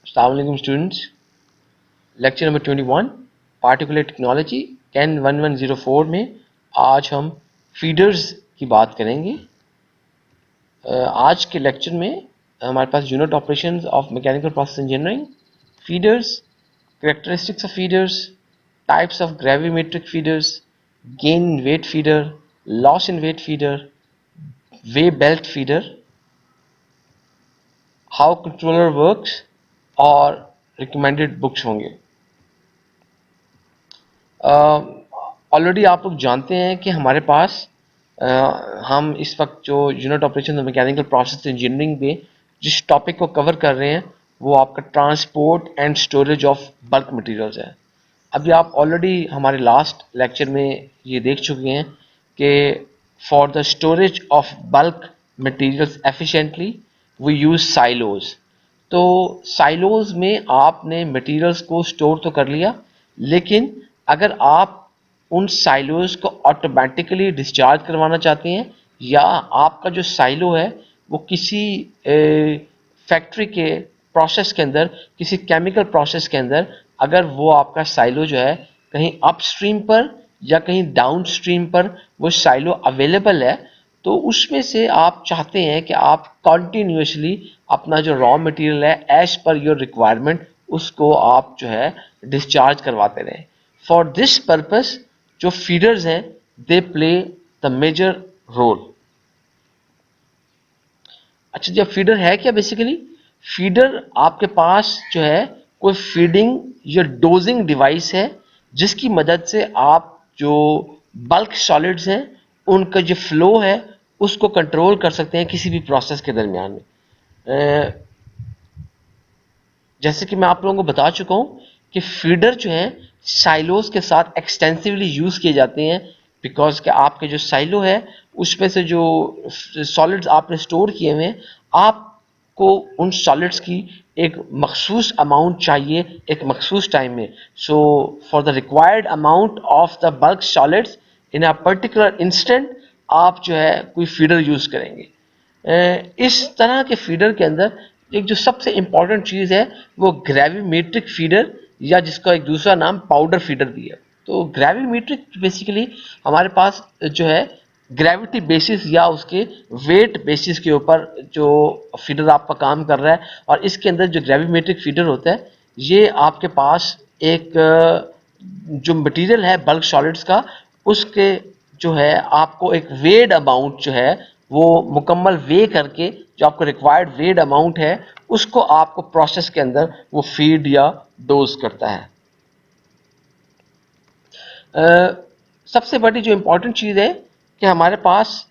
अस्सलाम वालेकुम students. Lecture number 21 particular technology can 1104 में आज हम फीडर्स की बात करेंगे। आज के लेक्चर में हमारे पास unit operations of mechanical process engineering, feeders, characteristics of feeders, types of gravimetric feeders, gain in weight feeder, loss in weight feeder, weigh belt feeder, how controller works और रिकमेंडेड बुक्स होंगे। Already आप लोग जानते हैं कि हमारे पास हम इस वक्त जो unit operation mechanical process engineering में जिस टॉपिक को कवर कर रहे हैं वो आपका transport and storage of bulk materials है। अभी आप ऑलरेडी हमारे लास्ट लेक्चर में ये देख चुके हैं कि for the storage of bulk materials efficiently we use silos. तो साइलोज में आपने मटेरियल्स को स्टोर तो कर लिया, लेकिन अगर आप उन साइलोज को ऑटोमेटिकली डिस्चार्ज करवाना चाहते हैं या आपका जो साइलो है वो किसी फैक्ट्री के प्रोसेस के अंदर, किसी केमिकल प्रोसेस के अंदर, अगर वो आपका साइलो जो है कहीं अपस्ट्रीम पर या कहीं डाउनस्ट्रीम पर वो साइलो अवेलेबल है, तो उसमें से आप चाहते हैं कि आप कॉन्टीन्यूसली अपना जो रॉ मटेरियल है एज पर योर रिक्वायरमेंट उसको आप जो है डिस्चार्ज करवाते रहें। फॉर दिस पर्पस जो फीडर्स हैं they play the major role. अच्छा, जब फीडर है क्या? बेसिकली फीडर आपके पास जो है कोई फीडिंग या डोजिंग डिवाइस है जिसकी मदद से आप जो बल्क सॉलिड्स हैं उनका जो फ्लो है उसको कंट्रोल कर सकते हैं किसी भी प्रोसेस के दरमियान में। जैसे कि मैं आप लोगों को बता चुका हूं कि फीडर जो है साइलोस के साथ एक्सटेंसिवली यूज किए जाते हैं, बिकॉज कि आपके जो साइलो है उसमें से जो सॉलिड्स आपने स्टोर किए हुए हैं आपको उन सॉलिड्स की एक मखसूस अमाउंट चाहिए एक मखसूस टाइम में। So for the required amount of the bulk solids in a particular instant आप जो है कोई फीडर यूज करेंगे। इस तरह के फीडर के अंदर एक जो सबसे इंपॉर्टेंट चीज है वो ग्रेविमेट्रिक फीडर या जिसका एक दूसरा नाम पाउडर फीडर भी है। तो ग्रेविमेट्रिक बेसिकली हमारे पास जो है ग्रेविटी बेसिस या उसके वेट बेसिस के ऊपर जो फीडर आपका काम कर रहा है, और इसके अंदर जो ग्रेविमेट्रिक फीडर होता है ये आपके पास एक जो मटेरियल है बल्क सॉलिड्स का उसके जो है आपको एक वेड अमाउंट जो है वो मुकम्मल वे करके जो आपको रिक्वायर्ड वेड अमाउंट है उसको आपको प्रोसेस के अंदर वो फीड या डोज करता है। सबसे बड़ी जो इंपॉर्टेंट चीज़ है कि हमारे पास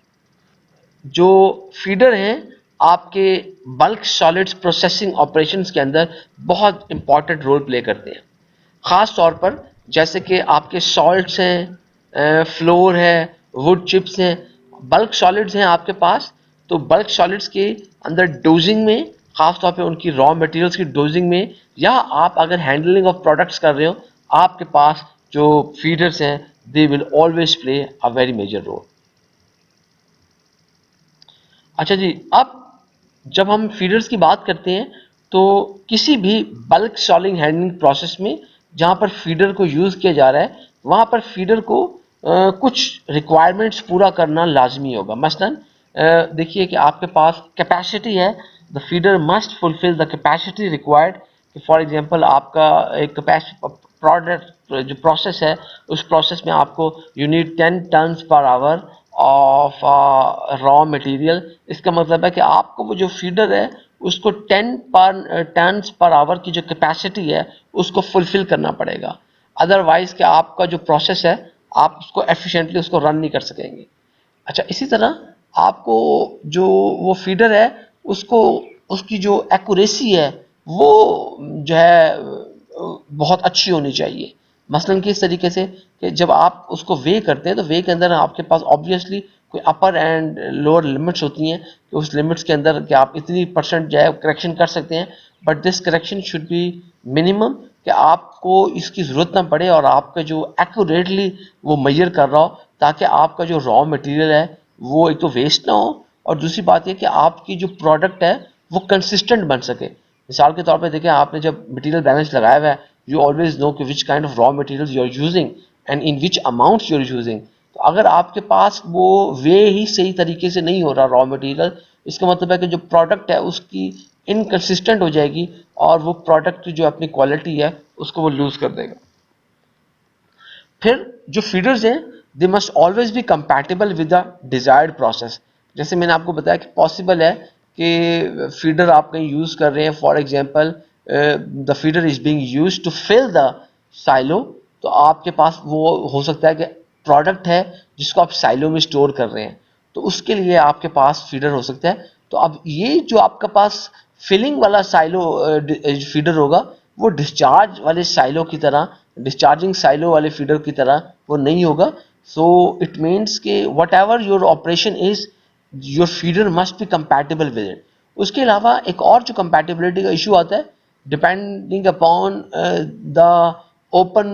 जो फीडर हैं आपके बल्क सॉलिड्स प्रोसेसिंग ऑपरेशंस के अंदर बहुत इंपॉर्टेंट रोल प्ले करते हैं। ख़ास तौर पर जैसे कि आपके सॉल्ट्स हैं, फ्लोर है, वुड चिप्स हैं, बल्क सॉलिड्स हैं आपके पास। तो बल्क सॉलिड्स के अंदर डोजिंग में, ख़ास तौर पे उनकी रॉ मटेरियल्स की डोजिंग में, या आप अगर हैंडलिंग ऑफ प्रोडक्ट्स कर रहे हो, आपके पास जो फीडर्स हैं they will always play a very major role. अच्छा जी, अब जब हम फीडर्स की बात करते हैं तो किसी भी बल्क सॉलिड हैंडलिंग प्रोसेस में जहाँ पर फीडर को यूज़ किया जा रहा है वहाँ पर फीडर को कुछ रिक्वायरमेंट्स पूरा करना लाजमी होगा। मसलन देखिए कि आपके पास कैपेसिटी है, the feeder must fulfil the capacity required. For example आपका एक कैपेसिटी प्रोडक्ट जो प्रोसेस है उस प्रोसेस में आपको you need 10 tons per hour of raw material. इसका मतलब है कि आपको वो जो फीडर है उसको 10 टन्स पर आवर की जो कैपेसिटी है उसको फुलफिल करना पड़ेगा, अदरवाइज कि आपका जो प्रोसेस है आप उसको एफिशिएंटली उसको रन नहीं कर सकेंगे। अच्छा, इसी तरह आपको जो वो फीडर है उसको उसकी जो एक्यूरेसी है वो जो है बहुत अच्छी होनी चाहिए। मसलन किस तरीके से कि जब आप उसको वे करते हैं तो वे के अंदर आपके पास ऑब्वियसली कोई अपर एंड लोअर लिमिट्स होती हैं कि उस लिमिट्स के अंदर कि आप इतनी परसेंट जो है करेक्शन कर सकते हैं, but this correction should be minimum कि आपको इसकी ज़रूरत ना पड़े और आपका जो एक्यूरेटली वो मेजर कर रहा हो, ताकि आपका जो रॉ मटेरियल है वो एक तो वेस्ट ना हो और दूसरी बात ये कि आपकी जो प्रोडक्ट है वो कंसिस्टेंट बन सके। मिसाल के तौर पे देखें, आपने जब मटेरियल बैलेंस लगाया हुआ है, यू ऑलवेज नो कि which kind of raw materials you are using and in which amounts you are using. तो अगर आपके पास वो वे ही सही तरीके से नहीं हो रहा रॉ मटेरियल, इसका मतलब है कि जो प्रोडक्ट है उसकी इनकंसिस्टेंट हो जाएगी और वो प्रोडक्ट की जो अपनी क्वालिटी है उसको वो लूज कर देगा। फिर जो फीडर्स हैं, they must always be compatible with the desired process. जैसे मैंने आपको बताया कि पॉसिबल है कि फीडर आप कहीं यूज कर रहे हैं, for example the feeder is being used to fill the silo, तो आपके पास वो हो सकता है कि प्रोडक्ट है जिसको आप साइलो में स्टोर कर रहे हैं, तो उसके लिए आपके पास फीडर हो सकता है। तो अब ये जो आपका पास फिलिंग वाला साइलो फीडर होगा, वो डिस्चार्ज वाले साइलो की तरह, डिस्चार्जिंग साइलो वाले फीडर की तरह वो नहीं होगा। सो इट मीन्स कि what ever your operation is, your feeder must be compatible with it. उसके अलावा एक और जो कंपैटिबिलिटी का इशू आता है, depending upon the open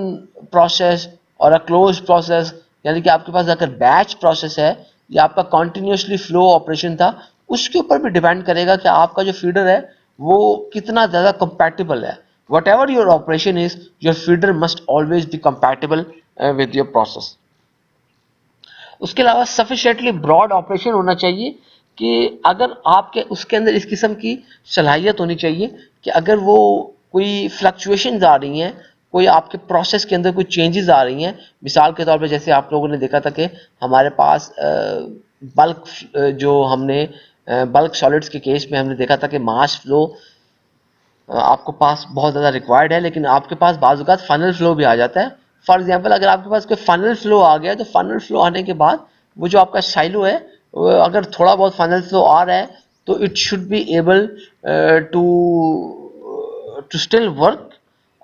process और अ क्लोज प्रोसेस, यानी कि आपके पास अगर बैच प्रोसेस है या आपका कॉन्टिन्यूसली फ्लो ऑपरेशन था, उसके ऊपर भी डिपेंड करेगा कि आपका जो फीडर है वो कितना ज़्यादा कंपैटिबल है। What ever your operation is, your feeder must always be compatible with your process. उसके अलावा सफिशिएंटली ब्रॉड ऑपरेशन होना चाहिए कि अगर आपके उसके अंदर इस किस्म की सलाहियत होनी चाहिए कि अगर वो कोई फ्लक्चुएशंस आ रही हैं, कोई आपके प्रोसेस के अंदर कोई चेंजेस आ रही हैं, मिसाल के तौर पे जैसे आप लोगों ने देखा था कि हमारे पास बल्क जो हमने बल्क सॉलिड्स के केस में हमने देखा था कि मास फ्लो आपको पास बहुत ज़्यादा रिक्वायर्ड है, लेकिन आपके पास बाज़ फनल फ्लो भी आ जाता है। फॉर एग्जांपल अगर आपके पास कोई फनल फ्लो आ गया, तो फनल फ्लो आने के बाद वो जो आपका साइलो है, अगर थोड़ा बहुत फनल फ्लो आ रहा है तो it should be able to to still work,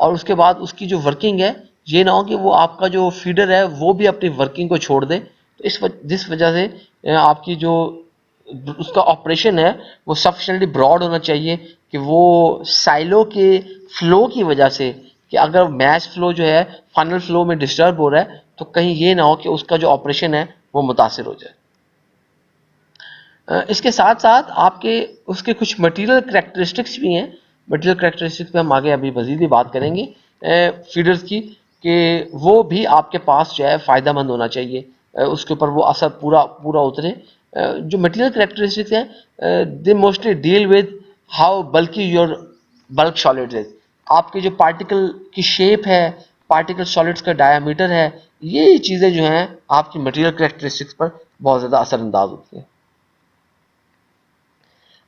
और उसके बाद उसकी जो वर्किंग है, ये ना हो कि वो आपका जो फीडर है वो भी अपनी वर्किंग को छोड़ दे। तो जिस वजह से आपकी जो उसका ऑपरेशन है वो सफिशिएंटली ब्रॉड होना चाहिए कि वो साइलो के फ्लो की वजह से, कि अगर मैश फ्लो जो है फनल फ्लो में डिस्टर्ब हो रहा है, तो कहीं ये ना हो कि उसका जो ऑपरेशन है वो मुतासिर हो जाए। इसके साथ साथ आपके उसके कुछ मटेरियल करैक्टरिस्टिक्स भी हैं। मटेरियल करैक्टरिस्टिक्स पे हम आगे अभी मज़ीद ही बात करेंगे फीडर्स की, कि वो भी आपके पास जो है फ़ायदेमंद होना चाहिए, उसके ऊपर वो असर पूरा पूरा उतरे। जो मटेरियल करैक्टरिस्टिक्स हैं, they mostly deal with how बल्कि योर बल्क सॉलिड्स इज। आपके जो पार्टिकल की शेप है, पार्टिकल सॉलिड्स का डायामीटर है, ये चीज़ें जो हैं आपकी मटेरियल करैक्टरिस्टिक्स पर बहुत ज़्यादा असरअंदाज होती हैं।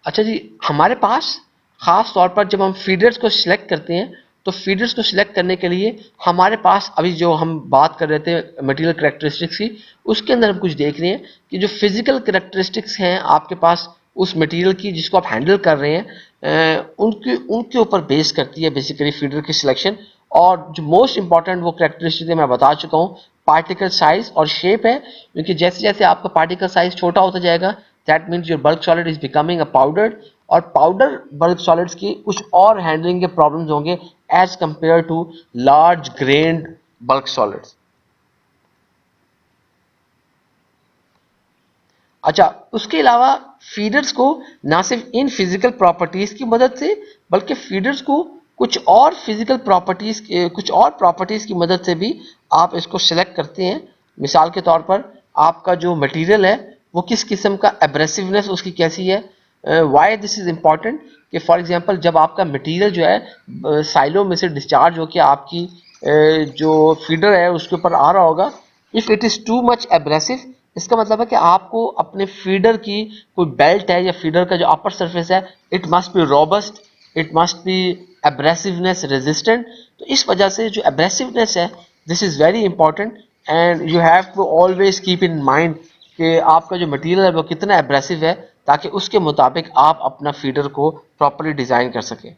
अच्छा जी, हमारे पास ख़ास तौर पर जब हम फीडर्स को सिलेक्ट करते हैं, तो फीडर्स को सिलेक्ट करने के लिए हमारे पास अभी जो हम बात कर रहे थे मटेरियल करैक्टरिस्टिक्स की, उसके अंदर हम कुछ देख रहे हैं कि जो फिजिकल करैक्टरिस्टिक्स हैं आपके पास उस मटेरियल की जिसको आप हैंडल कर रहे हैं, उनके उनके ऊपर बेस करती है बेसिकली फीडर की सिलेक्शन। और जो मोस्ट इंपॉर्टेंट वो करैक्टरिस्टिक मैं बता चुका हूँ, पार्टिकल साइज और शेप है, क्योंकि जैसे जैसे आपका पार्टिकल साइज छोटा होता जाएगा, that means your bulk solid is becoming a powder, और पाउडर बल्क सॉलिड्स की कुछ और हैंडलिंग के प्रॉब्लम्स होंगे as compared to large grained bulk solids. अच्छा, उसके अलावा फीडर्स को ना सिर्फ इन फिजिकल प्रॉपर्टीज की मदद से, बल्कि फीडर्स को कुछ और प्रॉपर्टीज की मदद से भी आप इसको सिलेक्ट करते हैं। मिसाल के तौर पर आपका जो मटेरियल है वो किस किस्म का एब्रेसिवनेस उसकी कैसी है। वाई दिस इज इम्पॉर्टेंट कि फॉर एग्जांपल जब आपका मटेरियल जो है साइलो में से डिस्चार्ज होकर आपकी जो फीडर है उसके ऊपर आ रहा होगा, if it is too much abrasive, इसका मतलब है कि आपको अपने फीडर की कोई बेल्ट है या फीडर का जो अपर सरफेस है, it must be robust, it must be abrasiveness resistant. तो इस वजह से जो एब्रेसिवनेस है, this is very important and you have to always keep in mind कि आपका जो मटेरियल है वो कितना एब्रेसिव है, ताकि उसके मुताबिक आप अपना फीडर को प्रॉपर्ली डिज़ाइन कर सकें।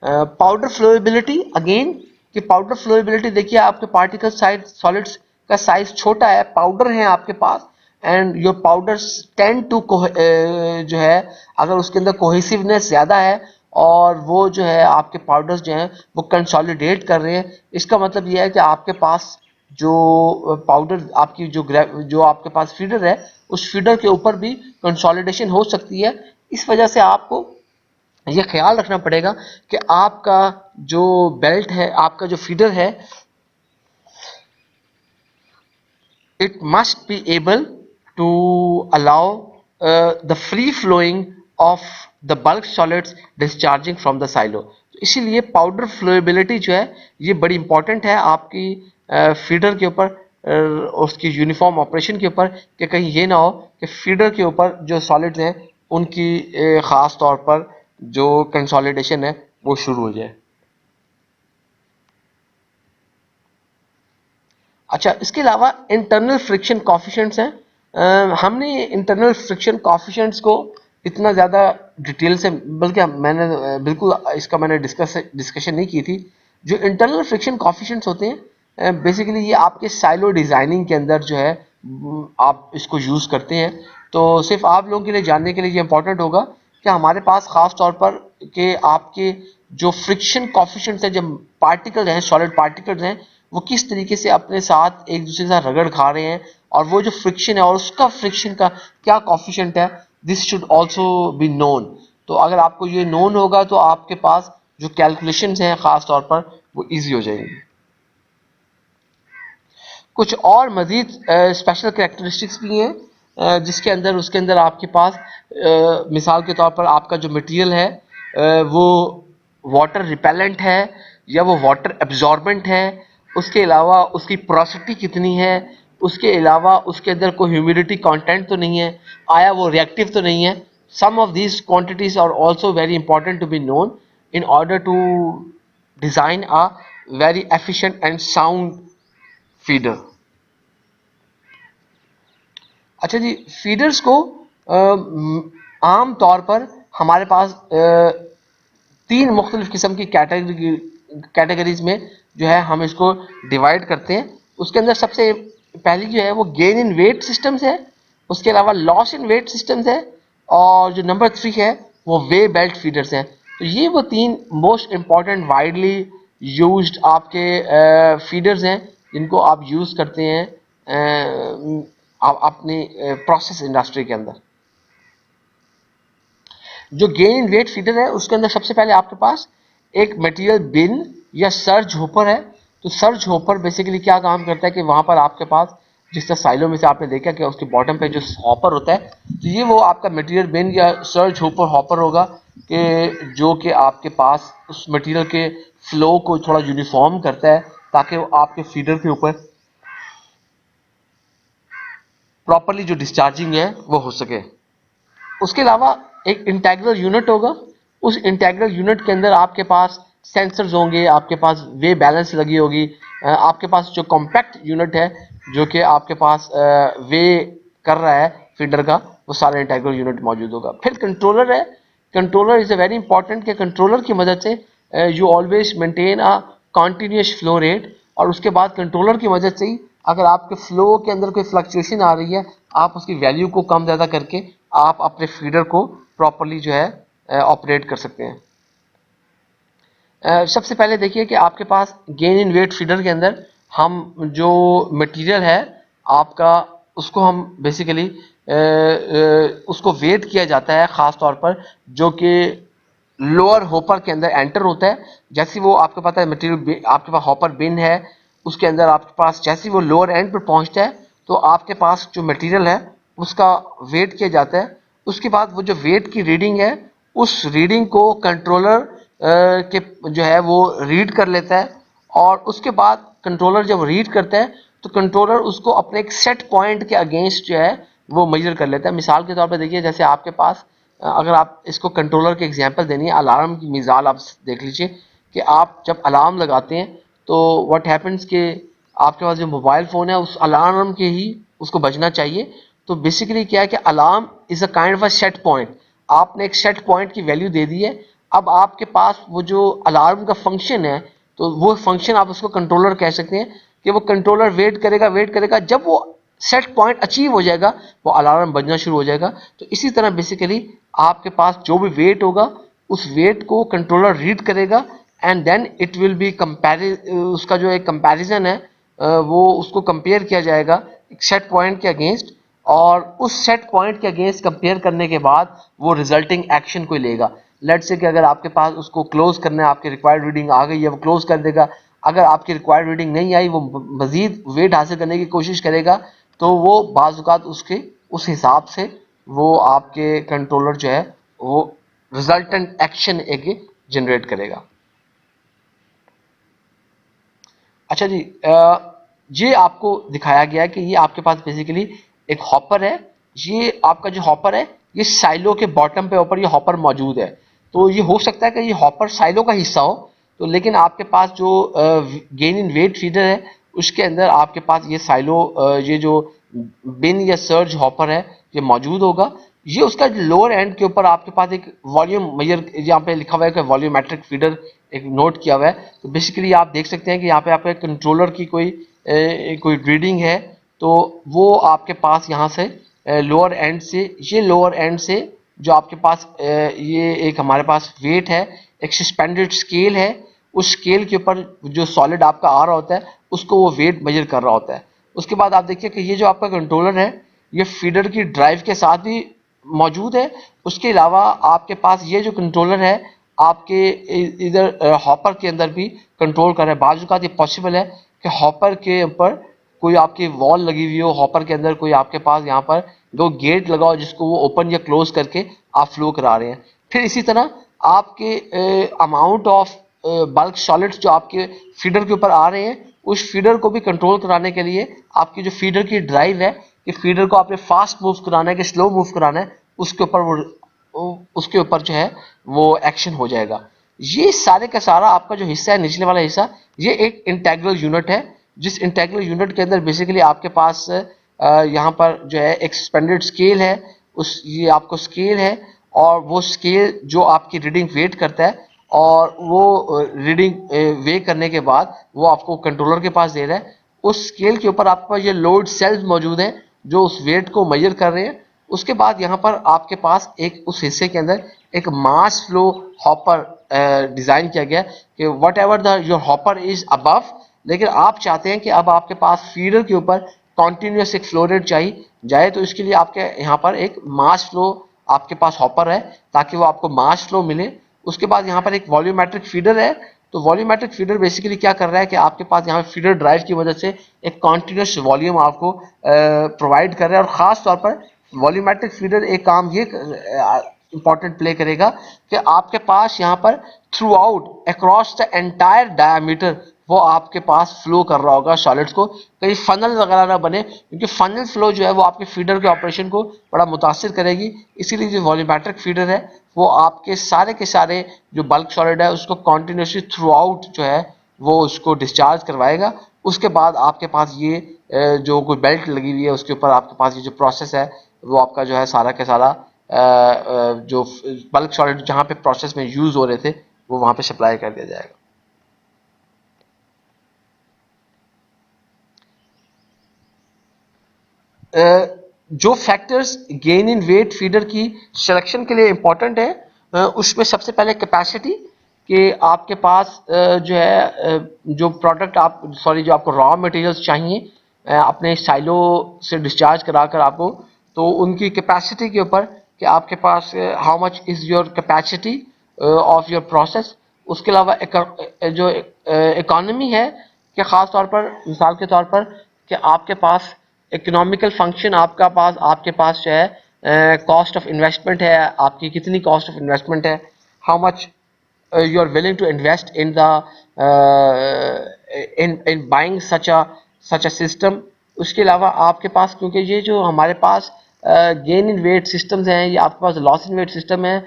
पाउडर फ्लोएबिलिटी अगेन, कि पाउडर फ्लोएबिलिटी देखिए, आपके पार्टिकल साइज सॉलिड्स का साइज छोटा है, पाउडर है आपके पास, and your powders tend to जो है अगर उसके अंदर कोहेसिवनेस ज़्यादा है और वो जो है आपके पाउडर्स जो हैं वो कंसोलिडेट कर रहे हैं, इसका मतलब ये है कि आपके पास जो पाउडर आपकी जो आपके पास फीडर है, उस फीडर के ऊपर भी कंसोलिडेशन हो सकती है। इस वजह से आपको ये ख्याल रखना पड़ेगा कि आपका जो बेल्ट है, आपका जो फीडर है, it must be able to allow the free flowing of the bulk solids discharging from the silo. तो इसीलिए पाउडर फ्लोएबिलिटी जो है ये बड़ी इंपॉर्टेंट है आपकी फीडर के ऊपर, उसकी यूनिफॉर्म ऑपरेशन के ऊपर, कि कहीं ये ना हो कि फीडर के ऊपर जो सॉलिड्स हैं उनकी ख़ास तौर पर जो कंसोलिडेशन है वो शुरू हो जाए। अच्छा, इसके अलावा इंटरनल फ्रिक्शन कॉफिशेंट्स हैं। हमने इंटरनल फ्रिक्शन कॉफिशेंट्स को इतना ज़्यादा डिटेल से, बल्कि मैंने बिल्कुल इसका मैंने डिस्कशन नहीं की थी। जो इंटरनल फ्रिक्शन कॉफिशेंट्स होते हैं बेसिकली ये आपके साइलो डिज़ाइनिंग के अंदर जो है आप इसको यूज़ करते हैं। तो सिर्फ आप लोगों के लिए जानने के लिए ये इंपॉर्टेंट होगा कि हमारे पास ख़ास तौर पर कि आपके जो फ्रिक्शन कॉफिशेंट्स हैं, जब पार्टिकल हैं, सॉलिड पार्टिकल्स हैं, वो किस तरीके से अपने साथ एक दूसरे के साथ रगड़ खा रहे हैं, और वो जो फ्रिक्शन है और उसका फ्रिक्शन का क्या कॉफिशेंट है, this should also be known. तो अगर आपको ये नोन होगा तो आपके पास जो कैलकुलेशंस हैं ख़ास तौर पर वो इजी हो जाएंगी। कुछ और मज़ीद स्पेशल कैरेक्टरिस्टिक्स भी हैं जिसके अंदर उसके अंदर आपके पास मिसाल के तौर पर आपका जो मटेरियल है वो वाटर रिपेलेंट है या वो वाटर एब्जॉर्बेंट है, उसके अलावा उसकी पोरोसिटी कितनी है, उसके अलावा उसके अंदर कोई ह्यूमिडिटी कंटेंट तो नहीं है, आया वो रिएक्टिव तो नहीं है। Some of these quantities are also very important to be known in order to design a very efficient and sound feeder. अच्छा जी, फीडर्स को आम तौर पर हमारे पास तीन मुख्तलिफ किस्म की कैटेगरीज में जो है हम इसको डिवाइड करते हैं। उसके अंदर सबसे पहली जो है वो गेन इन वेट सिस्टम्स है, उसके अलावा लॉस इन वेट सिस्टम्स है, और जो नंबर 3 है वो वे बेल्ट फीडर्स हैं। तो ये वो तीन मोस्ट इम्पॉर्टेंट वाइडली यूज्ड आपके फीडर्स हैं जिनको आप यूज़ करते हैं अपनी प्रोसेस इंडस्ट्री के अंदर। जो गेन इन वेट फीडर है उसके अंदर सबसे पहले आपके पास एक मटेरियल बिन या सर्ज होपर है। तो सर्ज होपर बेसिकली क्या काम करता है कि वहां पर आपके पास जिस तरह साइलो में से आपने देखा कि उसके बॉटम पे जो हॉपर होता है, तो ये वो आपका मटेरियल बिन या सर्ज होपर हॉपर होगा कि जो कि आपके पास उस मटेरियल के फ्लो को थोड़ा यूनिफॉर्म करता है ताकि वो आपके फीडर के ऊपर प्रॉपरली जो डिस्चार्जिंग है वो हो सके। उसके अलावा एक इंटेग्रल यूनिट होगा, उस इंटेग्रल यूनिट के अंदर आपके पास सेंसर्स होंगे, आपके पास वे बैलेंस लगी होगी, आपके पास जो कॉम्पैक्ट यूनिट है जो कि आपके पास वे कर रहा है फीडर का, वो सारा इंटेग्रल यूनिट मौजूद होगा। फिर कंट्रोलर है। Controller is a very important कि कंट्रोलर की मदद से you always maintain a continuous flow rate, और उसके बाद कंट्रोलर की मदद से ही अगर आपके फ्लो के अंदर कोई फ्लक्चुएशन आ रही है आप उसकी वैल्यू को कम ज़्यादा करके आप अपने फीडर को प्रॉपरली जो है ऑपरेट कर सकते हैं। सबसे पहले देखिए कि आपके पास गेन इन वेट फीडर के अंदर हम जो मटेरियल है आपका उसको हम बेसिकली उसको वेट किया जाता है ख़ास तौर पर जो कि लोअर होपर के अंदर एंटर होता है। जैसे वो आपको पता है मटेरियल आपके पास हॉपर बिन है, उसके अंदर आपके पास जैसे वो लोअर एंड पर पहुंचता है तो आपके पास जो मटेरियल है उसका वेट किया जाता है। उसके बाद वो जो वेट की रीडिंग है उस रीडिंग को कंट्रोलर के जो है वो रीड कर लेता है, और उसके बाद कंट्रोलर जब रीड करता है तो कंट्रोलर उसको अपने एक सेट पॉइंट के अगेंस्ट जो है वो मेजर कर लेता है। मिसाल के तौर पर देखिए जैसे आपके पास अगर आप इसको कंट्रोलर के एग्जांपल देनी है, अलार्म की मिसाल आप देख लीजिए कि आप जब अलार्म लगाते हैं तो व्हाट हैपेंस कि आपके पास जो मोबाइल फ़ोन है उस अलार्म के ही उसको बजना चाहिए। तो बेसिकली क्या है कि alarm is a kind of a set point, आपने एक सेट पॉइंट की वैल्यू दे दी है। अब आपके पास वो जो अलार्म का फंक्शन है तो वो फंक्शन आप उसको कंट्रोलर कह सकते हैं कि वो कंट्रोलर वेट करेगा, जब वो सेट पॉइंट अचीव हो जाएगा वो अलार्म बजना शुरू हो जाएगा। तो इसी तरह बेसिकली आपके पास जो भी वेट होगा उस वेट को कंट्रोलर रीड करेगा and then it will be उसका जो एक कंपैरिजन है वो उसको कंपेयर किया जाएगा एक सेट पॉइंट के अगेंस्ट, और उस सेट पॉइंट के अगेंस्ट कंपेयर करने के बाद वो रिजल्टिंग एक्शन को लेगा। लेट्स से कि अगर आपके पास उसको क्लोज करना है, आपकी रिक्वायर्ड रीडिंग आ गई है, वो क्लोज कर देगा। अगर आपकी रिक्वायर्ड रीडिंग नहीं आई, वो मजीद वेट हासिल करने की कोशिश करेगा, तो वो बाज़ औक़ात उसके उस हिसाब से वो आपके कंट्रोलर जो है वो रिजल्टेंट एक्शन एक जनरेट करेगा। अच्छा जी, ये आपको दिखाया गया है कि ये आपके पास बेसिकली एक हॉपर है। ये आपका जो हॉपर है, ये साइलो के बॉटम पे ऊपर ये हॉपर मौजूद है। तो ये हो सकता है कि ये हॉपर साइलो का हिस्सा हो, तो लेकिन आपके पास जो गेन इन वेट फीडर है, उसके अंदर आपके पास ये साइलो ये जो बिन या सर्ज हॉपर है ये मौजूद होगा। ये उसका लोअर एंड के ऊपर आपके पास एक वॉल्यूम मेजर, यहाँ पे लिखा हुआ है कि वॉल्यूमेट्रिक फीडर एक नोट किया हुआ है। तो बेसिकली आप देख सकते हैं कि यहाँ पे आपके कंट्रोलर की कोई रीडिंग है, तो वो आपके पास यहाँ से लोअर एंड से, ये लोअर एंड से जो आपके पास ये एक हमारे पास वेट है, एक सस्पेंडेड स्केल है, उस स्केल के ऊपर जो सॉलिड आपका आ रहा होता है उसको वो वेट मेजर कर रहा होता है। उसके बाद आप देखिए कि ये जो आपका कंट्रोलर है ये फीडर की ड्राइव के साथ भी मौजूद है। उसके अलावा आपके पास ये जो कंट्रोलर है आपके इधर हॉपर के अंदर भी कंट्रोल कर रहा है। बाजू का ये पॉसिबल है कि हॉपर के ऊपर कोई आपकी वॉल लगी हुई हो, हॉपर के अंदर कोई आपके पास यहाँ पर दो गेट लगाओ जिसको वो ओपन या क्लोज करके आप फ्लो करा रहे हैं। फिर इसी तरह आपके अमाउंट ऑफ बल्क सॉलिड्स जो आपके फीडर के ऊपर आ रहे हैं, उस फीडर को भी कंट्रोल कराने के लिए आपकी जो फीडर की ड्राइव है कि फीडर को आपने फास्ट मूव कराना है कि स्लो मूव कराना है, उसके ऊपर उसके ऊपर जो है वो एक्शन हो जाएगा। ये सारे का सारा आपका जो हिस्सा है, निचले वाला हिस्सा, ये एक इंटेग्रल यूनिट है। जिस इंटेग्रल यूनिट के अंदर बेसिकली आपके पास यहाँ पर जो है एक सस्पेंडेड स्केल है, उस ये आपको स्केल है, और वो स्केल जो आपकी रीडिंग वेट करता है, और वो रीडिंग वे करने के बाद वो आपको कंट्रोलर के पास दे रहा है। उस स्केल के ऊपर आपके पास ये लोड सेल्स मौजूद हैं जो उस वेट को मेजर कर रहे हैं। उसके बाद यहाँ पर आपके पास एक उस हिस्से के अंदर एक मास फ्लो हॉपर डिजाइन किया गया कि what ever the your hopper is above, लेकिन आप चाहते हैं कि अब आपके पास फीडर के ऊपर कॉन्टिन्यूस एक फ्लो रेट चाहिए जाए, तो इसके लिए आपके यहाँ पर एक मास फ्लो आपके पास हॉपर है ताकि वो आपको मास फ्लो मिले। उसके बाद यहाँ पर एक वॉल्यूमेट्रिक फीडर है। तो वॉल्यूमेट्रिक फीडर बेसिकली क्या कर रहा है कि आपके पास यहाँ फीडर ड्राइव की वजह से एक कॉन्टिन्यूस वॉल्यूम आपको प्रोवाइड कर रहा है। और ख़ास तौर पर वॉल्यूमेट्रिक फीडर एक काम ये इंपॉर्टेंट प्ले करेगा कि आपके पास यहाँ पर through out across the entire diameter वो आपके पास फ्लो कर रहा होगा सॉलिड्स को, कहीं फनल वगैरह ना बने, क्योंकि फनल फ्लो जो है वो आपके फीडर के ऑपरेशन को बड़ा मुतासिर करेगी। इसीलिए जो वॉल्यूमेट्रिक फीडर है वो आपके सारे जो बल्क सॉलिड है उसको कॉन्टिन्यूसली थ्रू आउट जो है वो उसको डिस्चार्ज करवाएगा। उसके बाद आपके पास ये जो कोई बेल्ट लगी हुई है उसके ऊपर आपके पास ये जो प्रोसेस है वो आपका जो है सारा के सारा जो बल्क सॉलिड जहाँ पे प्रोसेस में यूज हो रहे थे वो वहाँ पे सप्लाई कर दिया जाएगा। जो factors gain in weight feeder की सिलेक्शन के लिए इंपॉर्टेंट है उसमें सबसे पहले कैपेसिटी, कि आपके पास जो है जो प्रोडक्ट आप जो आपको रॉ मटेरियल्स चाहिए अपने साइलो से डिस्चार्ज कराकर आपको, तो उनकी कैपेसिटी के ऊपर कि आपके पास how much is your capacity of your process. उसके अलावा जो इकोनॉमी है कि ख़ास तौर पर मिसाल के तौर पर कि आपके पास इकोनॉमिकल फंक्शन आपके पास जो है कॉस्ट ऑफ इन्वेस्टमेंट है, आपकी कितनी कॉस्ट ऑफ इन्वेस्टमेंट है, how much you are willing to invest in the in buying such a system। उसके अलावा आपके पास क्योंकि ये जो हमारे पास गेन इन वेट सिस्टम्स हैं, ये आपके पास लॉस इन वेट सिस्टम है,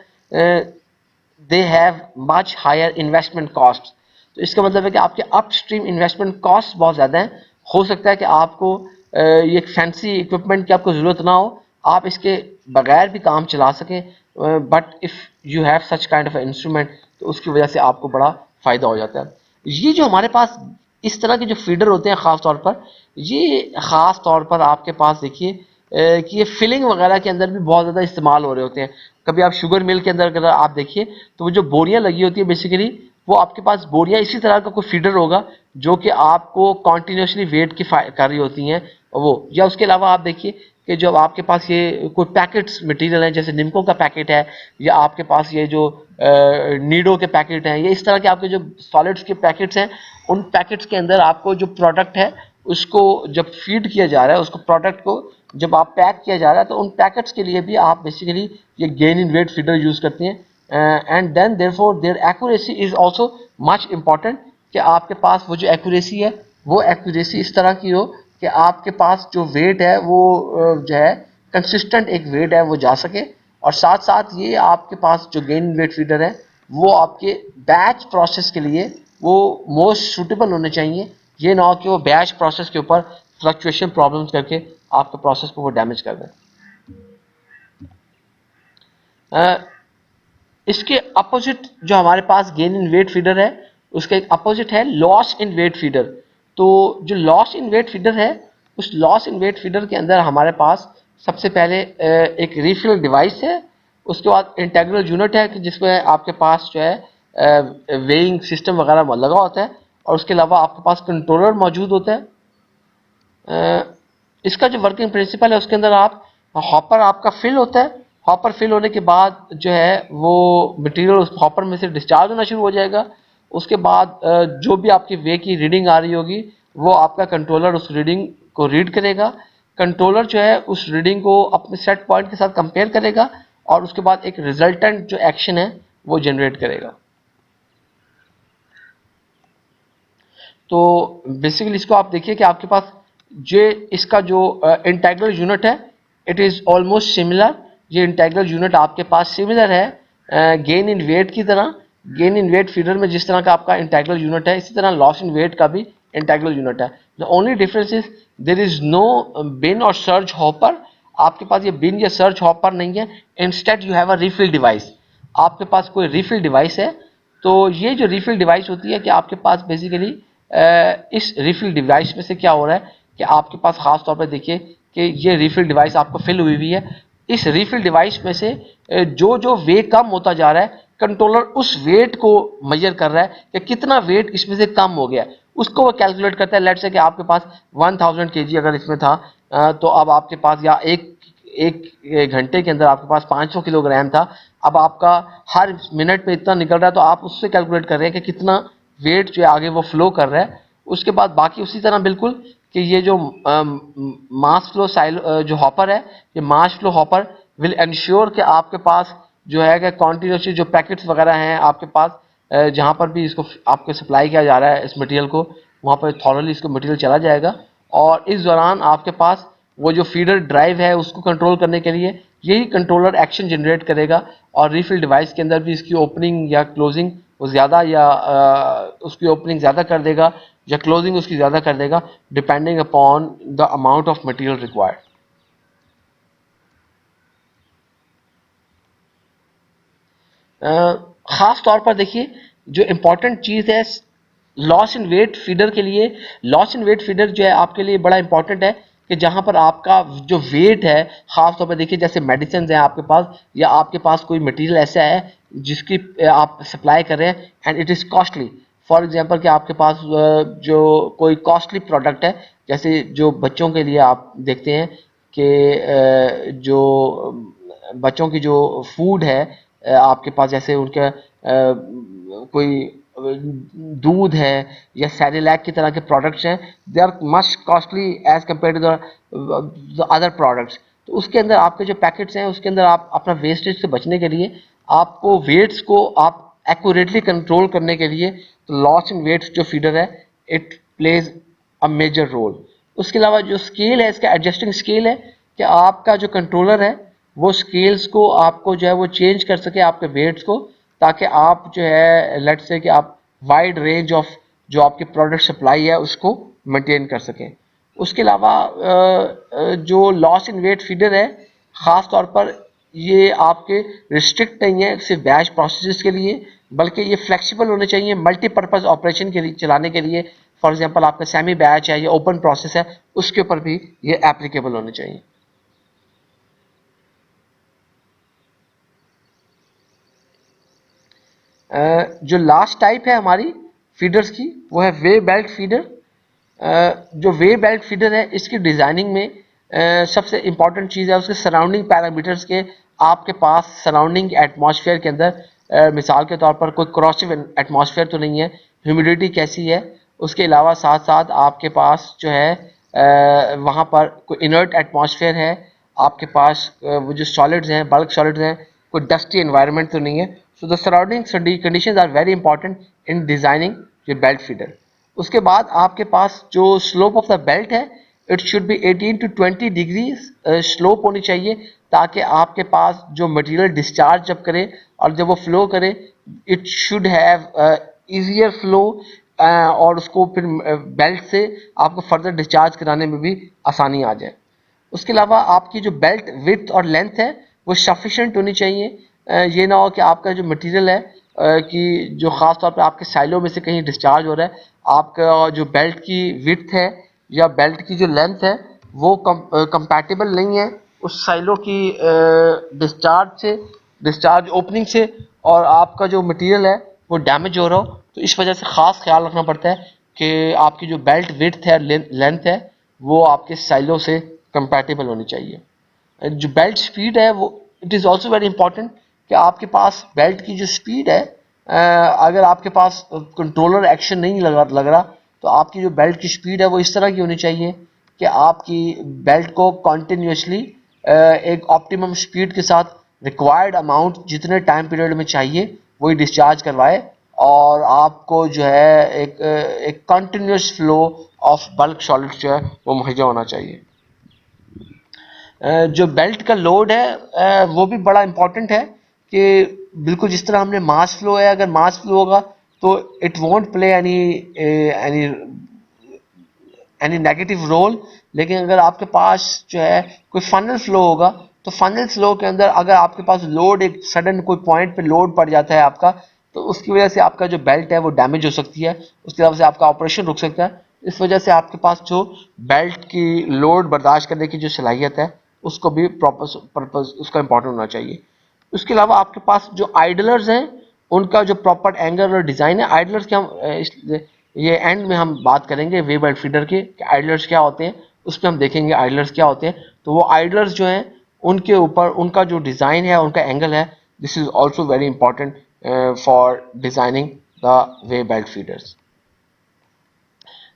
they have much higher investment cost. तो इसका मतलब है कि आपके अपस्ट्रीम इन्वेस्टमेंट कॉस्ट बहुत ज़्यादा हैं। हो सकता है कि आपको ये फैंसी इक्विपमेंट की आपको ज़रूरत ना हो, आप इसके बगैर भी काम चला सकें, but if you have such kind of instrument तो उसकी वजह से आपको बड़ा फ़ायदा हो जाता है। ये जो हमारे पास इस तरह के जो फीडर होते हैं ख़ास तौर पर, ये ख़ास तौर पर आपके पास देखिए कि ये फिलिंग वगैरह के अंदर भी बहुत ज़्यादा इस्तेमाल हो रहे होते हैं। कभी आप शुगर मिल के अंदर अगर आप देखिए तो वो जो बोरियां लगी होती है बेसिकली वो आपके पास बोरियां इसी तरह का कोई फीडर होगा जो कि आपको कॉन्टीन्यूसली वेट की कर रही होती हैं वो। या उसके अलावा आप देखिए कि जब आपके पास ये कोई पैकेट्स मटेरियल है, जैसे निम्को का पैकेट है, या आपके पास ये जो नीडो के पैकेट हैं, या इस तरह के आपके जो सॉलिड्स के पैकेट्स हैं, उन पैकेट्स के अंदर आपको जो प्रोडक्ट है उसको जब फीड किया जा रहा है, उसको प्रोडक्ट को जब आप पैक किया जा रहा है, तो उन पैकेट्स के लिए भी आप बेसिकली ये gain in weight feeder use करते हैं। And then therefore their accuracy is also much important, कि आपके पास वो जो एक्यूरेसी है, वो एक्यूरेसी इस तरह की हो कि आपके पास जो वेट है वो जो है कंसिस्टेंट एक वेट है वो जा सके, और साथ साथ ये आपके पास जो गेन इन वेट फीडर है वो आपके बैच प्रोसेस के लिए वो मोस्ट सूटेबल होने चाहिए। ये ना हो कि वो बैच प्रोसेस के ऊपर फ्लक्चुएशन प्रॉब्लम्स करके आपके प्रोसेस को वो डैमेज कर दें। इसके अपोजिट जो हमारे पास गेन इन वेट फीडर है, उसका एक अपोजिट है लॉस इन वेट फीडर। तो जो लॉस इन वेट फीडर है, उस लॉस इन वेट फीडर के अंदर हमारे पास सबसे पहले एक रिफिल डिवाइस है, उसके बाद इंटीग्रल यूनिट है कि जिसमें आपके पास जो है वेइंग सिस्टम वगैरह लगा होता है, और उसके अलावा आपके पास कंट्रोलर मौजूद होता है। इसका जो वर्किंग प्रिंसिपल है, उसके अंदर आप हॉपर आपका फिल होता है, हॉपर फिल होने के बाद जो है वो मटेरियल उस हॉपर में से डिस्चार्ज होना शुरू हो जाएगा। उसके बाद जो भी आपकी वे की रीडिंग आ रही होगी, वो आपका कंट्रोलर उस रीडिंग को रीड करेगा। कंट्रोलर जो है उस रीडिंग को अपने सेट पॉइंट के साथ कंपेयर करेगा, और उसके बाद एक रिजल्टेंट जो एक्शन है वो जनरेट करेगा। तो बेसिकली इसको आप देखिए कि आपके पास जो इसका जो इंटीग्रल यूनिट है, इट इज़ ऑलमोस्ट सिमिलर। ये इंटीग्रल यूनिट आपके पास सिमिलर है गेन इन वेट की तरह। गेन इन वेट फीडर में जिस तरह का आपका इंटीग्रल यूनिट है, इसी तरह लॉस इन वेट का भी इंटीग्रल यूनिट है। The only difference is there is no bin और सर्ज हॉपर। आपके पास ये बिन या सर्ज हॉपर नहीं है, instead you have a refill device. आपके पास कोई रिफिल डिवाइस है। तो ये जो रिफिल डिवाइस होती है कि आपके पास बेसिकली इस रिफिल डिवाइस में से क्या हो रहा है कि आपके पास खास तौर पर देखिए कि ये रिफिल डिवाइस आपको फिल हुई हुई है। इस रिफिल डिवाइस में से जो जो वेट कम होता जा रहा है, कंट्रोलर उस वेट को मेजर कर रहा है कि कितना वेट इसमें से कम हो गया, उसको वो कैलकुलेट करता है। लेट्स से कि आपके पास 1000 kg अगर इसमें था, तो अब आपके पास या एक घंटे के अंदर आपके पास 500 किलोग्राम था, अब आपका हर मिनट पे इतना निकल रहा है, तो आप उससे कैलकुलेट कर रहे हैं कि कितना वेट जो है आगे वो फ्लो कर रहा है। उसके बाद बाकी उसी तरह बिल्कुल कि ये जो मास फ्लो जो हॉपर है, ये mass flow hopper will ensure कि आपके पास जो है कि कॉन्टिन्यूसली जो पैकेट्स वगैरह हैं आपके पास, जहाँ पर भी इसको आपको सप्लाई किया जा रहा है इस मटेरियल को, वहाँ पर थॉरली इसको मटेरियल चला जाएगा। और इस दौरान आपके पास वो जो फीडर ड्राइव है उसको कंट्रोल करने के लिए यही कंट्रोलर एक्शन जनरेट करेगा, और रिफिल डिवाइस के अंदर भी इसकी ओपनिंग या क्लोजिंग वो ज़्यादा या उसकी ओपनिंग ज़्यादा कर देगा या क्लोजिंग उसकी ज़्यादा कर देगा, depending upon the amount of material required. ख़ास तौर पर देखिए जो इम्पोर्टेंट चीज़ है लॉस इन वेट फीडर के लिए, लॉस इन वेट फीडर जो है आपके लिए बड़ा इंपॉर्टेंट है कि जहाँ पर आपका जो वेट है, ख़ास तौर पर देखिए जैसे मेडिसिन है आपके पास, या आपके पास कोई मटेरियल ऐसा है जिसकी आप सप्लाई कर रहे हैं and it is costly. For example कि आपके पास जो कोई कॉस्टली प्रोडक्ट है, जैसे जो बच्चों के लिए आप देखते हैं कि जो बच्चों की जो फूड है आपके पास, जैसे उनका कोई दूध है या सैरिलैक की तरह के प्रोडक्ट्स हैं, they are much costly as compared to the other products. तो उसके अंदर आपके जो पैकेट्स हैं उसके अंदर आप अपना वेस्टेज से बचने के लिए, आपको वेट्स को आप एक्यूरेटली कंट्रोल करने के लिए, तो लॉस इन वेट्स जो फीडर है it plays a major role. उसके अलावा जो स्केल है, इसका एडजस्टिंग स्केल है कि आपका जो कंट्रोलर है वो स्केल्स को आपको जो है वो चेंज कर सके आपके वेट्स को, ताकि आप जो है लेट्स से कि आप वाइड रेंज ऑफ जो आपकी प्रोडक्ट सप्लाई है उसको मेंटेन कर सकें। उसके अलावा जो लॉस इन वेट फीडर है, ख़ास तौर पर ये आपके रिस्ट्रिक्ट नहीं है सिर्फ बैच प्रोसेसेस के लिए, बल्कि ये फ्लेक्सिबल होने चाहिए मल्टीपर्पज़ ऑपरेशन के लिए चलाने के लिए। फॉर एग्जांपल आपका सेमी बैच है या ओपन प्रोसेस है, उसके ऊपर भी ये एप्लीकेबल होने चाहिए। जो लास्ट टाइप है हमारी फीडर्स की वो है वे बेल्ट फीडर। जो वे बेल्ट फीडर है इसकी डिज़ाइनिंग में सबसे इम्पॉर्टेंट चीज़ है उसके सराउंडिंग पैरामीटर्स के। आपके पास सराउंडिंग एटमॉस्फेयर के अंदर मिसाल के तौर पर कोई क्रॉसिव एटमॉस्फेयर तो नहीं है, ह्यूमिडिटी कैसी है, उसके अलावा साथ साथ आपके पास जो है वहाँ पर कोई इनर्ट एटमॉस्फेयर है, आपके पास वो जो सॉलिड्स हैं, बल्क सॉलिड्स हैं, कोई डस्टी एनवायरनमेंट तो नहीं है। So the surrounding conditions are very important in designing ये बेल्ट फीडर। उसके बाद आपके पास जो स्लोप ऑफ द बेल्ट है, it should be 18 to 20 degree slope होनी चाहिए, ताकि आपके पास जो मटेरियल डिस्चार्ज जब करे और जब वो फ्लो करे, it should have easier flow, और उसको फिर बेल्ट से आपको फर्दर डिस्चार्ज कराने में भी आसानी आ जाए। उसके अलावा आपकी जो बेल्ट विड्थ और लेंथ है वो सफिशेंट होनी चाहिए। ये ना हो कि आपका जो मटेरियल है कि जो ख़ास तौर पे आपके साइलों में से कहीं डिस्चार्ज हो रहा है, आपका जो बेल्ट की विड्थ है या बेल्ट की जो लेंथ है वो कंपैटिबल नहीं है उस साइलों की डिस्चार्ज ओपनिंग से, और आपका जो मटेरियल है वो डैमेज हो रहा हो। तो इस वजह से ख़ास ख्याल रखना पड़ता है कि आपकी जो बेल्ट विड्थ है, लेंथ है, वो आपके साइलों से कंपैटिबल होनी चाहिए। जो बेल्ट स्पीड है वो it is also very important कि आपके पास बेल्ट की जो स्पीड है, अगर आपके पास कंट्रोलर एक्शन नहीं लग रहा, तो आपकी जो बेल्ट की स्पीड है वो इस तरह की होनी चाहिए कि आपकी बेल्ट को कॉन्टिन्यूसली एक ऑप्टिमम स्पीड के साथ रिक्वायर्ड अमाउंट जितने टाइम पीरियड में चाहिए वही डिस्चार्ज करवाए, और आपको जो है एक continuous flow of bulk solid जो है वो मुहैया होना चाहिए। जो बेल्ट का लोड है वो भी बड़ा इंपॉर्टेंट है कि बिल्कुल जिस तरह हमने मास फ्लो है, अगर मास फ्लो होगा तो it won't play any any negative role, लेकिन अगर आपके पास जो है कोई फनल फ्लो होगा तो फनल फ्लो के अंदर अगर आपके पास लोड एक सडन कोई पॉइंट पे लोड पड़ जाता है आपका, तो उसकी वजह से आपका जो बेल्ट है वो डैमेज हो सकती है, उसकी वजह से आपका ऑपरेशन रुक सकता है। इस वजह से आपके पास जो बेल्ट की लोड बर्दाश्त करने की जो सलाहियत है उसको भी पर्पस उसका इंपॉर्टेंट होना चाहिए। उसके अलावा आपके पास जो आइडलर्स हैं उनका जो प्रॉपर एंगल और डिज़ाइन है, आइडलर्स के हम ये एंड में हम बात करेंगे वे बेल्ट फीडर के आइडलर्स क्या होते हैं, उसमें हम देखेंगे आइडलर्स क्या होते हैं। तो वो आइडलर्स जो हैं उनके ऊपर उनका जो डिज़ाइन है, उनका एंगल है, this is also very important for designing the way belt feeders.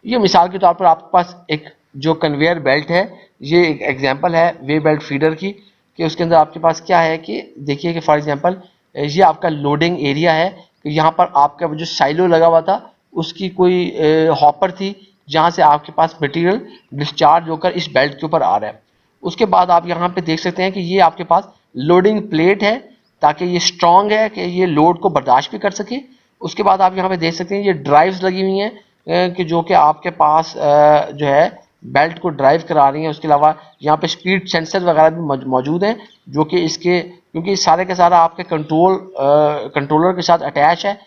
ये मिसाल के तौर पर आपके पास एक जो कन्वेयर बेल्ट है, ये एक एग्जांपल है वे बेल्ट फीडर की, कि उसके अंदर आपके पास क्या है कि देखिए कि फॉर एग्जांपल ये आपका लोडिंग एरिया है, कि यहाँ पर आपका जो साइलो लगा हुआ था उसकी कोई हॉपर थी जहाँ से आपके पास मटेरियल डिस्चार्ज होकर इस बेल्ट के ऊपर आ रहा है। उसके बाद आप यहाँ पे देख सकते हैं कि ये आपके पास लोडिंग प्लेट है, ताकि ये स्ट्रॉन्ग है कि ये लोड को बर्दाश्त भी कर सके। उसके बाद आप यहाँ पे देख सकते हैं ये ड्राइव्स लगी हुई हैं कि जो कि आपके पास जो है बेल्ट को ड्राइव करा रही हैं। उसके अलावा यहाँ पे स्पीड सेंसर वगैरह भी मौजूद हैं, जो कि इसके क्योंकि सारे का सारा आपके कंट्रोलर के साथ अटैच है,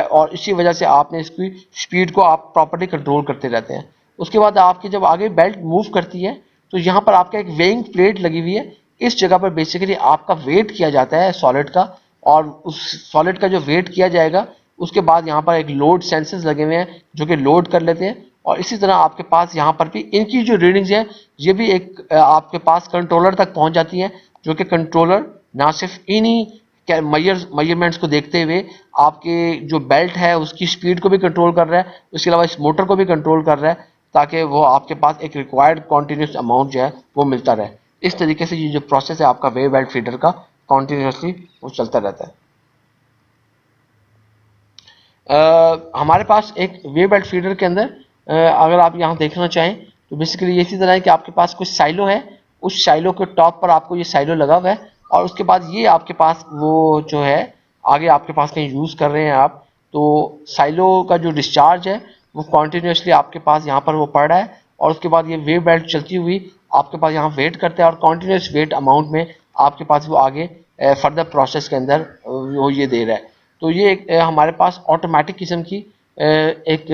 और इसी वजह से आपने इसकी स्पीड को आप प्रॉपर्ली कंट्रोल करते रहते हैं। उसके बाद आपकी जब आगे बेल्ट मूव करती है तो यहाँ पर आपका एक वेइंग प्लेट लगी हुई है, इस जगह पर बेसिकली आपका वेट किया जाता है सॉलिड का, और उस सॉलिड का जो वेट किया जाएगा उसके बाद यहाँ पर एक लोड सेंसर्स लगे हुए हैं जो कि लोड कर लेते हैं। और इसी तरह आपके पास यहाँ पर भी इनकी जो रीडिंग्स है ये भी एक आपके पास कंट्रोलर तक पहुँच जाती है, जो कि कंट्रोलर ना सिर्फ इन्हीं मेजरमेंट्स को देखते हुए आपके जो बेल्ट है उसकी स्पीड को भी कंट्रोल कर रहा है, उसके अलावा इस मोटर को भी कंट्रोल कर रहा है, ताकि वो आपके पास एक रिक्वायर्ड कॉन्टीन्यूस अमाउंट जो है वो मिलता रहे। इस तरीके से ये जो प्रोसेस है आपका वे बेल्ट फीडर का कॉन्टीन्यूसली वो चलता रहता है। हमारे पास एक वे बेल्ट फीडर के अंदर अगर आप यहाँ देखना चाहें तो बेसिकली ये इसी तरह है कि आपके पास कुछ साइलो है, उस साइलो के टॉप पर आपको ये साइलो लगा हुआ है, और उसके बाद ये आपके पास वो जो है आगे आपके पास कहीं यूज़ कर रहे हैं आप, तो साइलो का जो डिस्चार्ज है वो कॉन्टीन्यूसली आपके पास यहाँ पर वो पड़ रहा है, और उसके बाद ये वेव बेल्ट चलती हुई आपके पास यहाँ वेट करता है, और कॉन्टीन्यूस वेट अमाउंट में आपके पास वो आगे फर्दर प्रोसेस के अंदर वो ये दे रहा है। तो ये एक हमारे पास ऑटोमेटिक किस्म की एक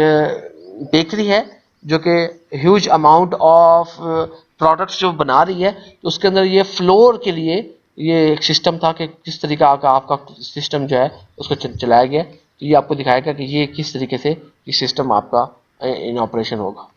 बेकरी है जो कि ह्यूज अमाउंट ऑफ प्रोडक्ट्स जो बना रही है, तो उसके अंदर ये फ्लोर के लिए ये एक सिस्टम था कि किस तरीका का आपका सिस्टम जो है उसको चलाया गया। तो ये आपको दिखाएगा कि ये किस तरीके से ये सिस्टम आपका इन ऑपरेशन होगा।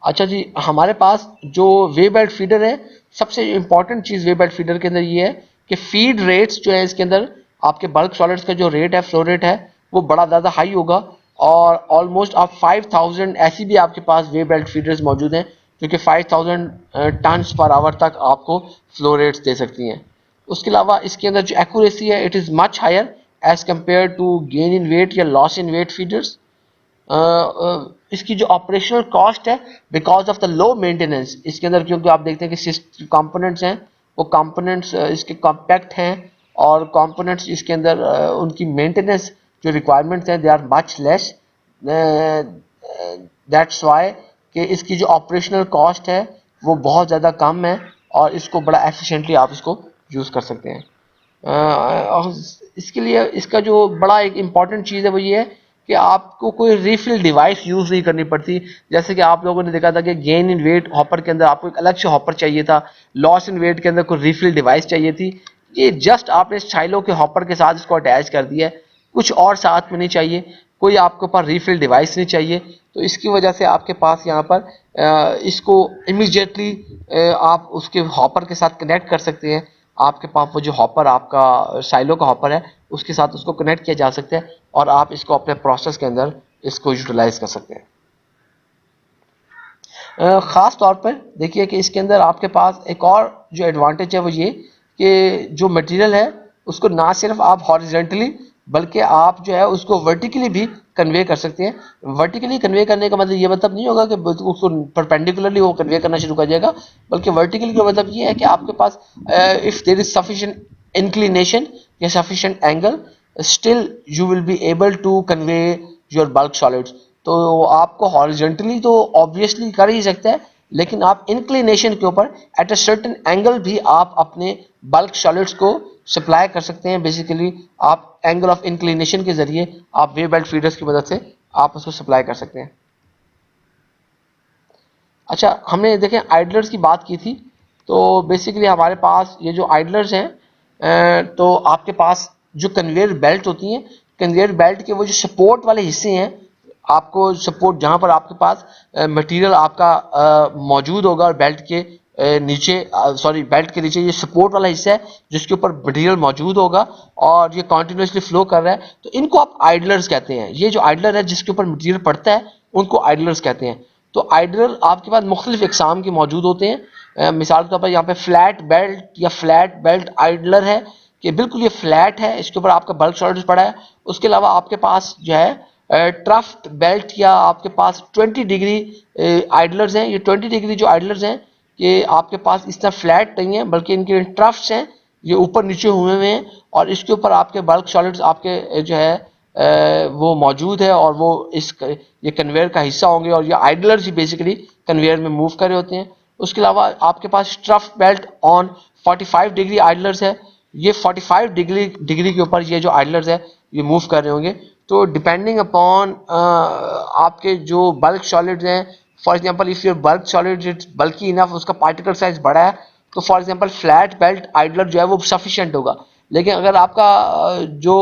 अच्छा जी, हमारे पास जो वे बेल्ट फीडर है, सबसे इंपॉर्टेंट चीज़ वे बेल्ट फीडर के अंदर ये है कि फीड रेट्स जो है इसके अंदर आपके बल्क सॉलिड्स का जो रेट है, फ्लो रेट है, वो बड़ा ज़्यादा हाई होगा। और ऑलमोस्ट आप 5000 ऐसी भी आपके पास वे बेल्ट फीडर्स मौजूद हैं जो कि 5000 टन्स पर आवर तक आपको फ्लो रेट्स दे सकती हैं। उसके अलावा इसके अंदर जो एक्यूरेसी है, it is much higher as compared to gain in weight या लॉस इन वेट फीडर्स। इसकी जो ऑपरेशनल कॉस्ट है, because of the low maintenance इसके अंदर, क्योंकि आप देखते हैं कि कंपोनेंट्स हैं, वो कंपोनेंट्स इसके कॉम्पैक्ट हैं, और कंपोनेंट्स इसके अंदर उनकी मेंटेनेंस जो रिक्वायरमेंट्स हैं, they are much less. That's why कि इसकी जो ऑपरेशनल कॉस्ट है वो बहुत ज़्यादा कम है, और इसको बड़ा एफिशिएंटली आप इसको यूज़ कर सकते हैं। और इसके लिए इसका जो बड़ा एक इम्पॉर्टेंट चीज़ है वो ये है कि आपको कोई रीफिल डिवाइस यूज़ नहीं करनी पड़ती। जैसे कि आप लोगों ने देखा था कि गेन इन वेट हॉपर के अंदर आपको एक अलग से हॉपर चाहिए था, लॉस इन वेट के अंदर कोई रीफिल डिवाइस चाहिए थी। ये जस्ट आपने साइलो के हॉपर के साथ इसको अटैच कर दिया है, कुछ और साथ में नहीं चाहिए, कोई आपके पास रीफिल डिवाइस नहीं चाहिए। तो इसकी वजह से आपके पास यहाँ पर इसको इमीडिएटली आप उसके हॉपर के साथ कनेक्ट कर सकते हैं। आपके पास वो जो हॉपर आपका साइलो का हॉपर है उसके साथ उसको कनेक्ट किया जा सकता है, और आप इसको अपने प्रोसेस के अंदर इसको यूटिलाइज कर सकते हैं। ख़ास तौर पर देखिए कि इसके अंदर आपके पास एक और जो एडवांटेज है वो ये कि जो मटेरियल है उसको ना सिर्फ आप हॉरिजॉन्टली बल्कि आप जो है उसको वर्टिकली भी कन्वे कर सकते हैं। वर्टिकली कन्वे करने का मतलब ये मतलब नहीं होगा कि उसको परपेंडिकुलरली वो कन्वे करना शुरू कर जाएगा, बल्कि वर्टिकली का मतलब ये है कि आपके पास if there is sufficient inclination या sufficient angle, still you will be able to convey your bulk solids. तो आपको हॉरिजॉन्टली तो ऑब्वियसली कर ही सकता है, लेकिन आप इंक्लिनेशन के ऊपर एट अ सर्टेन एंगल भी आप अपने बल्क सॉलिड्स को सप्लाई कर सकते हैं। बेसिकली आप एंगल ऑफ इंक्लिनेशन के जरिए आप वे बेल्ट फीडर्स की मदद से आप उसको सप्लाई कर सकते हैं। अच्छा, हमने देखें आइडलर्स की बात की थी, तो बेसिकली हमारे पास ये जो आइडलर्स हैं, तो आपके पास जो कन्वेयर बेल्ट होती हैं, कन्वेयर बेल्ट के वो जो सपोर्ट वाले हिस्से हैं, आपको सपोर्ट जहाँ पर आपके पास मटेरियल आपका मौजूद होगा, और बेल्ट के नीचे बेल्ट के नीचे ये सपोर्ट वाला हिस्सा है जिसके ऊपर मटेरियल मौजूद होगा और ये कॉन्टिन्यूसली फ्लो कर रहा है, तो इनको आप आइडलर्स कहते हैं। ये जो आइडलर है जिसके ऊपर मटेरियल पड़ता है उनको आइडलर्स कहते हैं। तो आइडलर आपके पास मुख्तलिफ इकसाम के मौजूद होते हैं। मिसाल के तौर पर यहाँ पे फ्लैट बेल्ट या फ्लैट बेल्ट आइडलर है कि बिल्कुल ये फ्लैट है, इसके ऊपर आपका बल्क सॉलिड्स पड़ा है। उसके अलावा आपके पास जो है ट्रफ्ट बेल्ट या आपके पास 20 डिग्री आइडलर्स हैं। ये 20 डिग्री जो आइडलर्स हैं कि आपके पास इस तरह फ्लैट नहीं है, बल्कि इनके ट्रफ्ट्स हैं, ये ऊपर नीचे हुए हुए हैं, और इसके ऊपर आपके बल्क सॉलिड्स आपके जो है वो मौजूद है, और वो ये कन्वेयर का हिस्सा होंगे, और ये आइडलर्स ही बेसिकली कन्वेयर में मूव कर रहे होते हैं। उसके अलावा आपके पास trough belt on 45 degree idlers है। ये 45 डिग्री के ऊपर ये जो आइडलर्स है ये मूव कर रहे होंगे। तो डिपेंडिंग अपॉन आपके जो बल्क सॉलिड्स हैं, for example if your bulk solid it's bulky enough, उसका पार्टिकल साइज बड़ा है, तो for example flat belt idler जो है वो सफिशिएंट होगा। लेकिन अगर आपका जो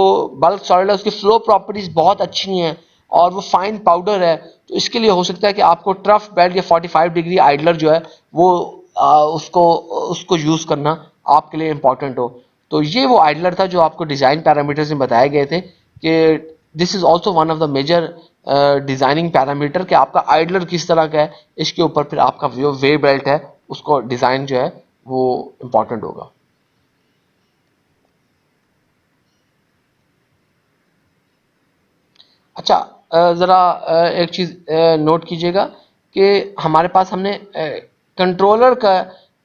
बल्क सॉलिड है उसकी फ्लो प्रॉपर्टीज बहुत अच्छी हैं और वो फाइन पाउडर है, तो इसके लिए हो सकता है कि आपको ट्रफ बेल्ट या 45 डिग्री आइडलर जो है वो उसको यूज़ करना आपके लिए इम्पॉर्टेंट हो। तो ये वो आइडलर था जो आपको डिज़ाइन पैरामीटर्स में बताए गए थे कि this is also one of the major designing parameter कि आपका आइडलर किस तरह का है, इसके ऊपर फिर आपका जो वे बेल्ट है उसको डिज़ाइन जो है वो इम्पॉर्टेंट होगा। अच्छा, ज़रा एक चीज़ नोट कीजिएगा कि हमारे पास हमने कंट्रोलर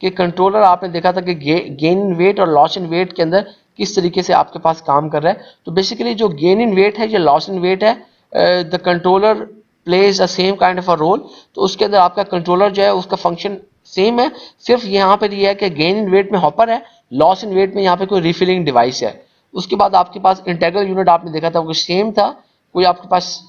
कंट्रोलर आपने देखा था कि गेन इन वेट और लॉस इन वेट के अंदर किस तरीके से आपके पास काम कर रहा है। तो बेसिकली जो गेन इन वेट है या लॉस इन वेट है, the controller plays a same kind of a role. तो उसके अंदर आपका कंट्रोलर जो है उसका फंक्शन सेम है, सिर्फ यहाँ पर यह है कि गेन इन वेट में हॉपर है, लॉस इन वेट में यहाँ पे कोई रिफिलिंग डिवाइस है। उसके बाद आपके पास इंटीग्रल यूनिट आपने देखा था वो सेम था, कोई आपके पास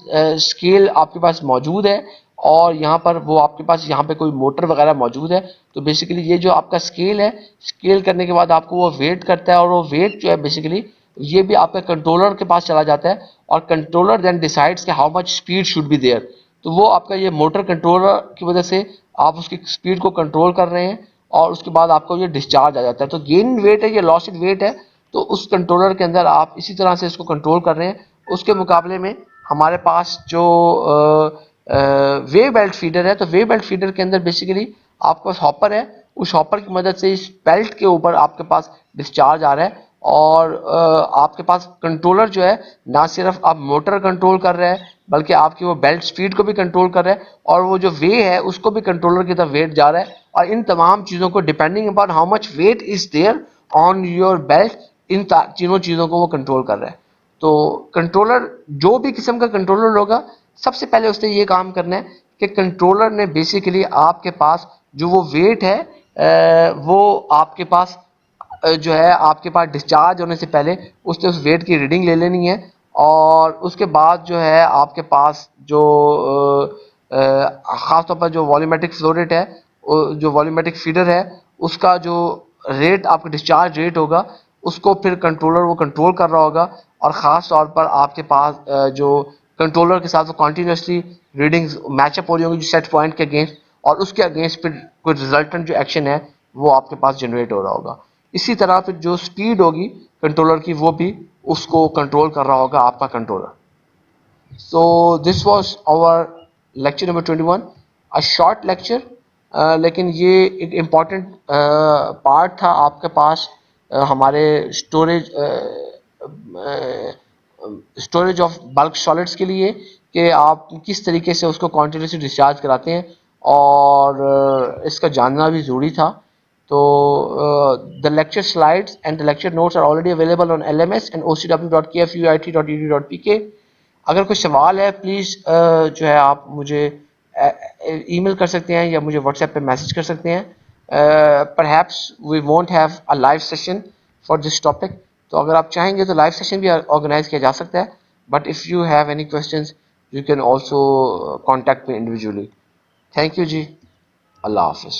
स्केल आपके पास मौजूद है, और यहाँ पर वो आपके पास यहाँ पे कोई मोटर वगैरह मौजूद है। तो बेसिकली ये जो आपका स्केल है, स्केल करने के बाद आपको वो वेट करता है, और वो वेट जो है बेसिकली ये भी आपका कंट्रोलर के पास चला जाता है, और कंट्रोलर देन डिसाइड्स कि how much speed should be there. तो वो आपका ये मोटर कंट्रोलर की वजह से आप उसकी स्पीड को कंट्रोल कर रहे हैं और उसके बाद आपको ये डिस्चार्ज आ जाता है। तो गेन वेट है, ये लॉस्ट वेट है, तो उस कंट्रोलर के अंदर आप इसी तरह से इसको कंट्रोल कर रहे हैं। उसके मुकाबले में हमारे पास जो वेव बेल्ट फीडर है, तो वेव बेल्ट फीडर के अंदर बेसिकली आपके पास हॉपर है, उस हॉपर की मदद से इस बेल्ट के ऊपर आपके पास डिस्चार्ज आ रहा है और आपके पास कंट्रोलर जो है ना सिर्फ आप मोटर कंट्रोल कर रहे हैं बल्कि आपकी वो बेल्ट स्पीड को भी कंट्रोल कर रहा है और वो जो वे है उसको भी कंट्रोलर की तरफ वेट जा रहा है और इन तमाम चीज़ों को depending upon how much weight is there on your belt, इन तीनों चीज़ों को वो कंट्रोल कर रहा है। तो कंट्रोलर, जो भी किस्म का कंट्रोलर होगा, सबसे पहले उसने ये काम करना है कि कंट्रोलर ने बेसिकली आपके पास जो वो वेट है वो आपके पास जो है आपके पास डिस्चार्ज होने से पहले उसने उस वेट की रीडिंग ले लेनी है और उसके बाद जो है आपके पास जो ख़ासतौर पर जो वॉल्यूमेट्रिक फ्लो रेट है, जो वॉल्यूमेट्रिक फीडर है, उसका जो रेट आपका डिस्चार्ज रेट होगा उसको फिर कंट्रोलर वो कंट्रोल कर रहा होगा और ख़ास तौर पर आपके पास जो कंट्रोलर के साथ वो कॉन्टीन्यूसली रीडिंग्स मैचअप हो रही होंगी जो सेट पॉइंट के अगेंस्ट और उसके अगेंस्ट फिर कोई रिजल्टेंट जो एक्शन है वो आपके पास जनरेट हो रहा होगा। इसी तरह फिर जो स्पीड होगी कंट्रोलर की वो भी उसको कंट्रोल कर रहा होगा आपका controller. So this was our lecture number 21, a short lecture, लेकिन ये एक इम्पॉर्टेंट पार्ट था आपके पास हमारे स्टोरेज ऑफ बल्क सॉलिड्स के लिए कि आप किस तरीके से उसको कॉन्टिन्यूसली डिस्चार्ज कराते हैं और इसका जानना भी ज़रूरी था। तो the lecture slides and the lecture notes are already available on LMS and ocw.kfuit.edu.pk। अगर कोई सवाल है प्लीज़ जो है आप मुझे ईमेल कर सकते हैं या मुझे व्हाट्सएप पे मैसेज कर सकते हैं। Perhaps we won't have a live session for this topic, तो अगर आप चाहेंगे तो लाइव सेशन भी ऑर्गेनाइज किया जा सकता है, but if you have any questions you can also contact me individually. Thank you जी, अल्लाह हाफिज़।